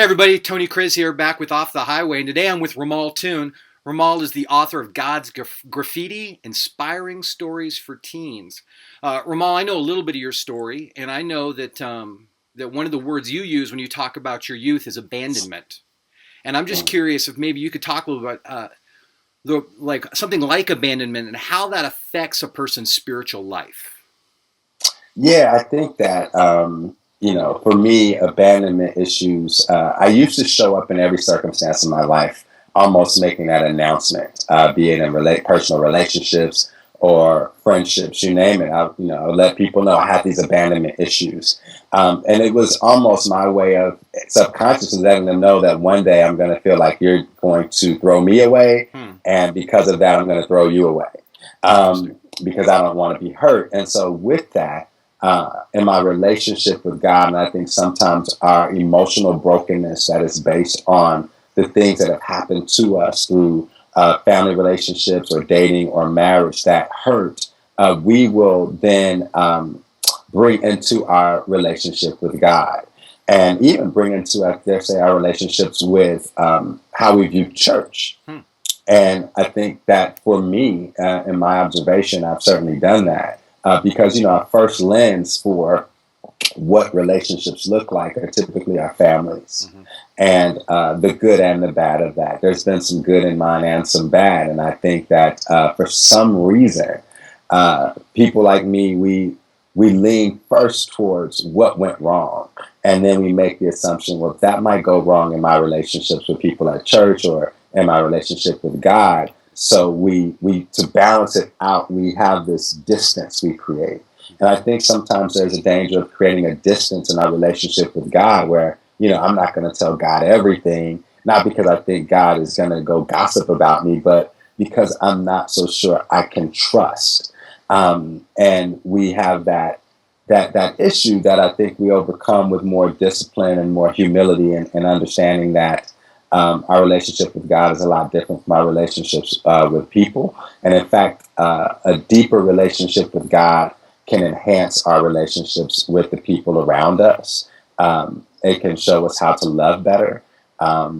Hey everybody, Tony Kriz here, back with Off the Highway, and today I'm with Romal Tune. Romal is the author of God's Graffiti, Inspiring Stories for Teens. Romal, I know a little bit of your story, and I know that one of the words you use when you talk about your youth is abandonment. And I'm just Mm. curious if maybe you could talk a little about something like abandonment and how that affects a person's spiritual life. Yeah, I think that, for me, abandonment issues, I used to show up in every circumstance of my life, almost making that announcement, be it in personal relationships or friendships, you name it. I would let people know I had these abandonment issues. And it was almost my way of subconsciously letting them know that one day I'm going to feel like you're going to throw me away. Hmm. And because of that, I'm going to throw you away Interesting. because I don't want to be hurt. And so with that, in my relationship with God. And I think sometimes our emotional brokenness that is based on the things that have happened to us through family relationships or dating or marriage that hurt, we will then bring into our relationship with God. And even bring into, I dare say, our relationships with how we view church. Hmm. And I think that for me, in my observation, I've certainly done that because, our first lens for what relationships look like are typically our families Mm-hmm. and the good and the bad of that. There's been some good in mine and some bad. And I think that for some reason, people like me, we lean first towards what went wrong. And then we make the assumption, well, that might go wrong in my relationships with people at church or in my relationship with God. So we to balance it out, we have this distance we create. And I think sometimes there's a danger of creating a distance in our relationship with God where, I'm not going to tell God everything, not because I think God is going to go gossip about me, but because I'm not so sure I can trust. And we have that issue that I think we overcome with more discipline and more humility and understanding that our relationship with God is a lot different from our relationships with people. And in fact, a deeper relationship with God can enhance our relationships with the people around us. It can show us how to love better.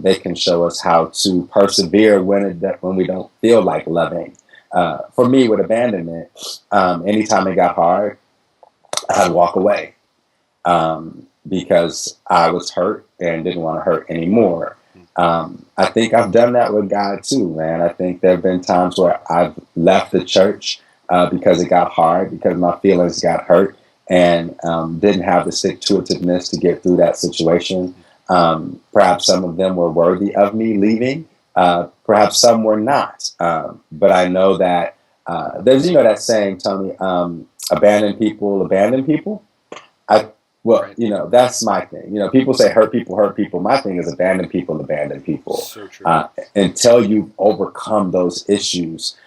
They can show us how to persevere when we don't feel like loving. For me, with abandonment, anytime it got hard, I'd walk away because I was hurt and didn't want to hurt anymore. I think I've done that with God too, man. I think there have been times where I've left the church because it got hard, because my feelings got hurt, and didn't have the stick-to-itiveness to get through that situation. Perhaps some of them were worthy of me leaving. Perhaps some were not. But I know that there's, that saying, Tony, abandon people. I Well, Right. that's my thing. People say hurt people hurt people. My thing is abandon people. So true. Until you've overcome those issues,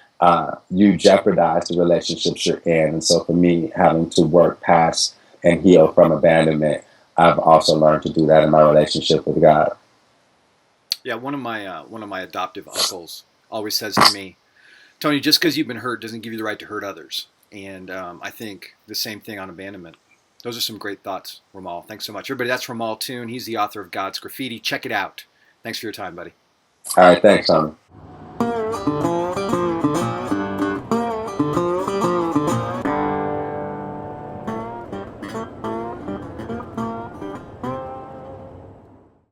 you jeopardize the relationships you're in. And so for me, having to work past and heal from abandonment, I've also learned to do that in my relationship with God. Yeah, one of my adoptive uncles always says to me, Tony, just because you've been hurt doesn't give you the right to hurt others. And I think the same thing on abandonment. Those are some great thoughts, Romal. Thanks so much. Everybody, that's Romal Tune. He's the author of God's Graffiti. Check it out. Thanks for your time, buddy. All right, thanks, Tommy.